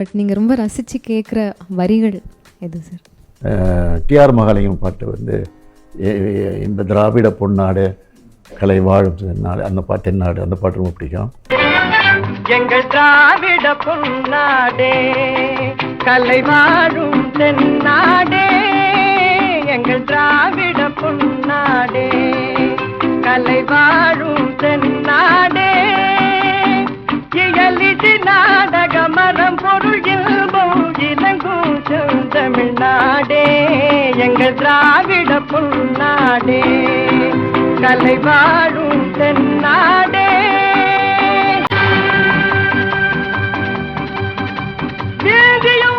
But நீங்கள் ரொம்ப ரசித்து கேட்குற வரிகள் எது சார்? டிஆர் மகாலிங்கம் பாட்டு வந்து இந்த திராவிட பொன்னாடு கலை வாழும் நாடு, அந்த பாட்டு என்னாடு, அந்த பாட்டு ரொம்ப பிடிக்கும். எங்கள் திராவிட பொன்னாடே கலை வாழும் தென்னாடே, எங்கள் திராவிட பொன்னாடே கலை வாழும் தென்னாடே, இயலிது நாடக மரம் பொருள் இல்பம் இலங்கும் செந்தமிழ்நாடே, எங்கள் திராவிட பொன்னாடே கலை வாழும் தென்னாடே. வீதியோ